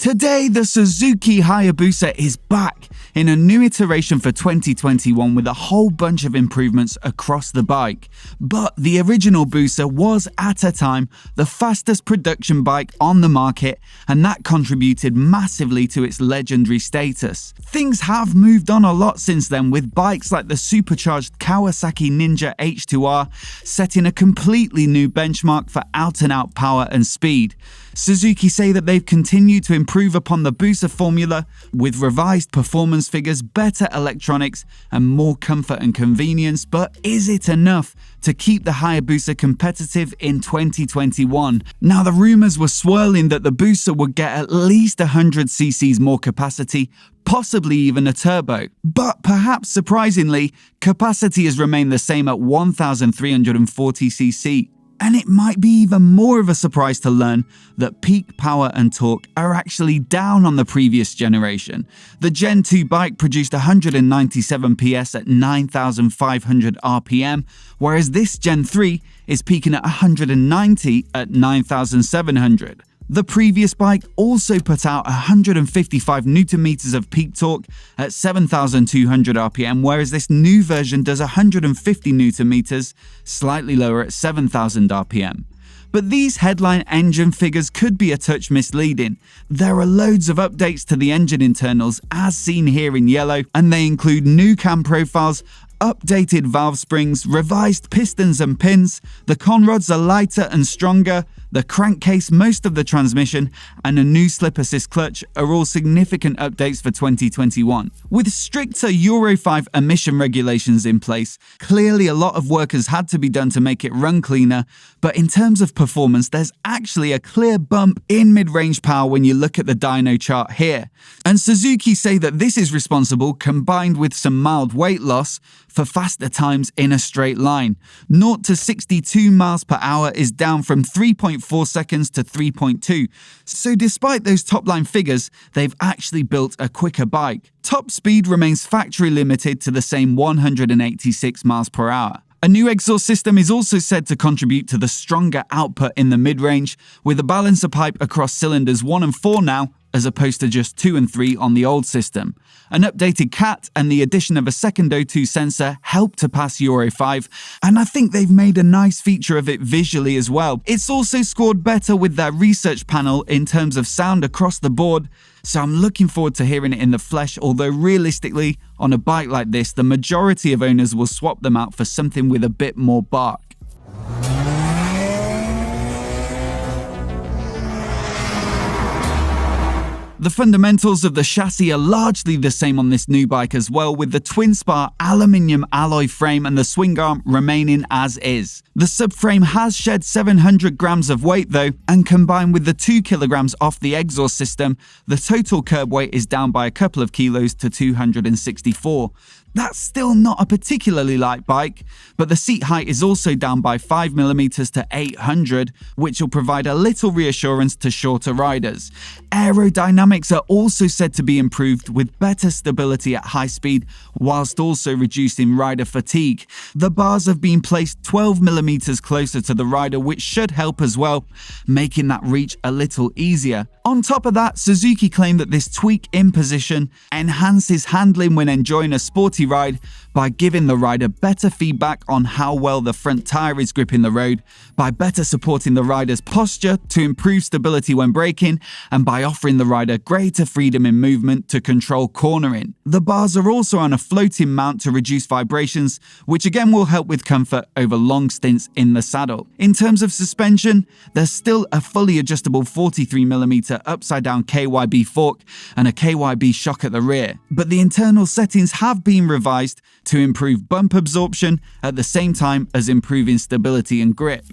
Today, the Suzuki Hayabusa is back in a new iteration for 2021 with a whole bunch of improvements across the bike. But the original Busa was, at a time, the fastest production bike on the market, and that contributed massively to its legendary status. Things have moved on a lot since then, with bikes like the supercharged Kawasaki Ninja H2R setting a completely new benchmark for out-and-out power and speed. Suzuki say that they've continued to improve upon the Busa formula with revised performance figures, better electronics, and more comfort and convenience, but is it enough to keep the Hayabusa competitive in 2021? Now, the rumours were swirling that the Busa would get at least 100 cc's more capacity, possibly even a turbo. But perhaps surprisingly, capacity has remained the same at 1340 cc. And it might be even more of a surprise to learn that peak power and torque are actually down on the previous generation. The Gen 2 bike produced 197 PS at 9,500 RPM, whereas this Gen 3 is peaking at 190 at 9,700. The previous bike also put out 155 Nm of peak torque at 7,200 RPM, whereas this new version does 150 Nm, slightly lower at 7,000 RPM. But these headline engine figures could be a touch misleading. There are loads of updates to the engine internals, as seen here in yellow, and they include new cam profiles, updated valve springs, revised pistons and pins, the conrods are lighter and stronger, the crankcase, most of the transmission, and a new slip assist clutch are all significant updates for 2021. With stricter Euro 5 emission regulations in place, clearly a lot of work has had to be done to make it run cleaner, but in terms of performance, there's actually a clear bump in mid-range power when you look at the dyno chart here. And Suzuki say that this is responsible, combined with some mild weight loss, for faster times in a straight line. 0 to 62 miles per hour is down from 3.4 seconds to 3.2. So despite those top-line figures, they've actually built a quicker bike. Top speed remains factory limited to the same 186 miles per hour. A new exhaust system is also said to contribute to the stronger output in the mid-range, with a balancer pipe across cylinders 1 and 4 now, as opposed to just 2 and 3 on the old system. An updated CAT and the addition of a second O2 sensor help to pass Euro 5, and I think they've made a nice feature of it visually as well. It's also scored better with their research panel in terms of sound across the board, so I'm looking forward to hearing it in the flesh, although realistically, on a bike like this, the majority of owners will swap them out for something with a bit more bark. The fundamentals of the chassis are largely the same on this new bike as well, with the twin spar aluminium alloy frame and the swing arm remaining as is. The subframe has shed 700 grams of weight though, and combined with the 2 kilograms off the exhaust system, the total curb weight is down by a couple of kilos to 264. That's still not a particularly light bike, but the seat height is also down by 5mm to 800, which will provide a little reassurance to shorter riders. Aerodynamics are also said to be improved with better stability at high speed, whilst also reducing rider fatigue. The bars have been placed 12mm closer to the rider, which should help as well, making that reach a little easier. On top of that, Suzuki claimed that this tweak in position enhances handling when enjoying a sporty ride by giving the rider better feedback on how well the front tyre is gripping the road, by better supporting the rider's posture to improve stability when braking, and by offering the rider greater freedom in movement to control cornering. The bars are also on a floating mount to reduce vibrations, which again will help with comfort over long stints in the saddle. In terms of suspension, there's still a fully adjustable 43mm upside down KYB fork and a KYB shock at the rear, but the internal settings have been revised to improve bump absorption at the same time as improving stability and grip.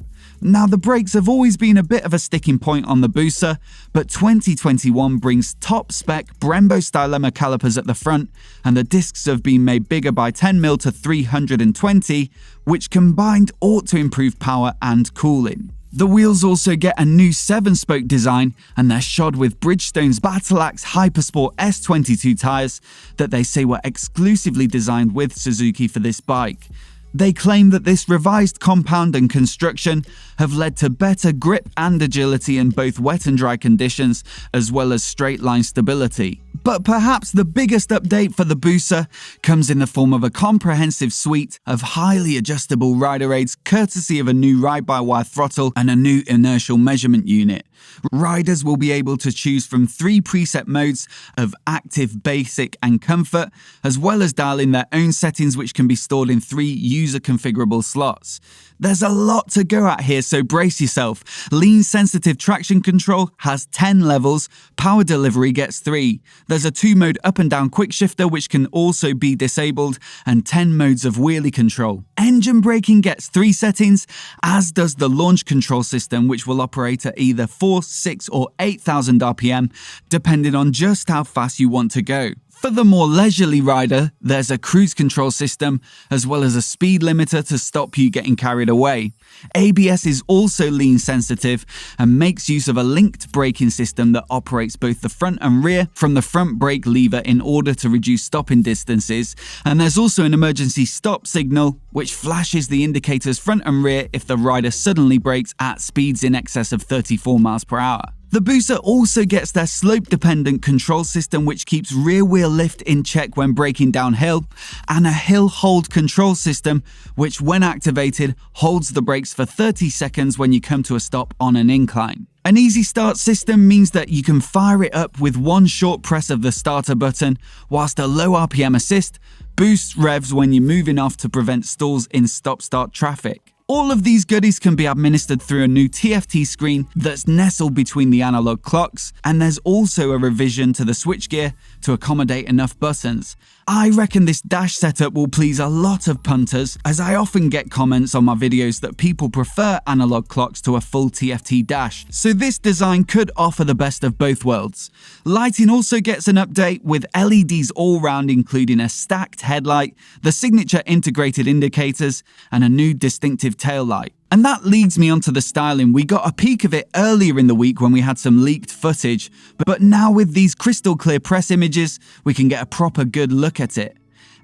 Now, the brakes have always been a bit of a sticking point on the Busa, but 2021 brings top-spec Brembo Stylema calipers at the front, and the discs have been made bigger by 10mm to 320, which combined ought to improve power and cooling. The wheels also get a new 7-spoke design, and they're shod with Bridgestone's Battle Axe Hypersport S22 tyres that they say were exclusively designed with Suzuki for this bike. They claim that this revised compound and construction have led to better grip and agility in both wet and dry conditions, as well as straight line stability. But perhaps the biggest update for the Busa comes in the form of a comprehensive suite of highly adjustable rider aids courtesy of a new ride-by-wire throttle and a new inertial measurement unit. Riders will be able to choose from 3 preset modes of active, basic and comfort, as well as dial in their own settings which can be stored in 3 user configurable slots. There's a lot to go at here, so brace yourself. Lean sensitive traction control has 10 levels, power delivery gets 3. There's a 2-mode up and down quick shifter which can also be disabled, and 10 modes of wheelie control. Engine braking gets 3 settings, as does the launch control system, which will operate at either 4, 6 or 8,000 RPM, depending on just how fast you want to go. For the more leisurely rider, there's a cruise control system, as well as a speed limiter to stop you getting carried away. ABS is also lean sensitive and makes use of a linked braking system that operates both the front and rear from the front brake lever in order to reduce stopping distances, and there's also an emergency stop signal which flashes the indicators front and rear if the rider suddenly brakes at speeds in excess of 34 miles per hour. The Busa also gets their slope-dependent control system which keeps rear-wheel lift in check when braking downhill, and a hill hold control system which, when activated, holds the brakes for 30 seconds when you come to a stop on an incline. An easy start system means that you can fire it up with one short press of the starter button, whilst a low RPM assist boosts revs when you're moving off to prevent stalls in stop-start traffic. All of these goodies can be administered through a new TFT screen that's nestled between the analog clocks, and there's also a revision to the switchgear to accommodate enough buttons. I reckon this dash setup will please a lot of punters, as I often get comments on my videos that people prefer analog clocks to a full TFT dash, so this design could offer the best of both worlds. Lighting also gets an update with LEDs all round, including a stacked headlight, the signature integrated indicators, and a new distinctive tail light. And that leads me onto the styling. We got a peek of it earlier in the week when we had some leaked footage, but now with these crystal clear press images, we can get a proper good look at it.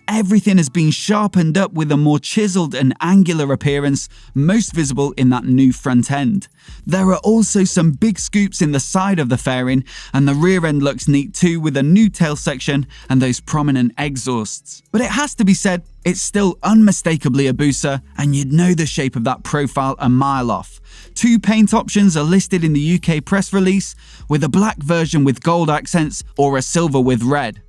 Everything has been sharpened up with a more chiseled and angular appearance, most visible in that new front end. There are also some big scoops in the side of the fairing, and the rear end looks neat too, with a new tail section and those prominent exhausts. But it has to be said, it's still unmistakably a Busa, and you'd know the shape of that profile a mile off. 2 paint options are listed in the UK press release, with a black version with gold accents or a silver with red.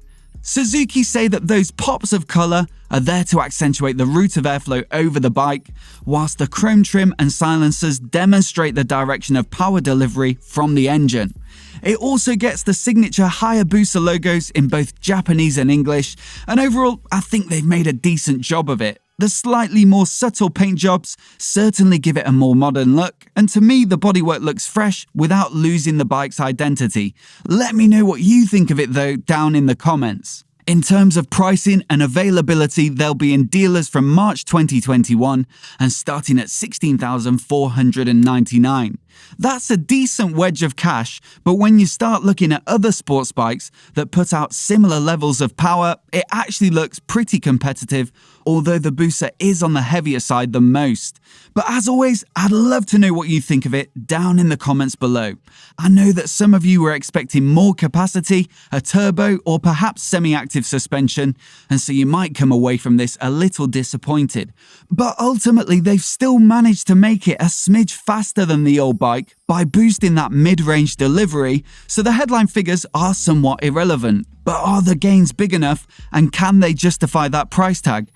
Suzuki say that those pops of colour are there to accentuate the route of airflow over the bike, whilst the chrome trim and silencers demonstrate the direction of power delivery from the engine. It also gets the signature Hayabusa logos in both Japanese and English, and overall I think they've made a decent job of it. The slightly more subtle paint jobs certainly give it a more modern look, and to me the bodywork looks fresh without losing the bike's identity. Let me know what you think of it though down in the comments. In terms of pricing and availability, they'll be in dealers from March 2021 and starting at $16,499. That's a decent wedge of cash, but when you start looking at other sports bikes that put out similar levels of power, it actually looks pretty competitive, although the Busa is on the heavier side than most. But as always, I'd love to know what you think of it down in the comments below. I know that some of you were expecting more capacity, a turbo, or perhaps semi-active suspension, and so you might come away from this a little disappointed. But ultimately, they've still managed to make it a smidge faster than the old bike by boosting that mid-range delivery, so the headline figures are somewhat irrelevant. But are the gains big enough, and can they justify that price tag?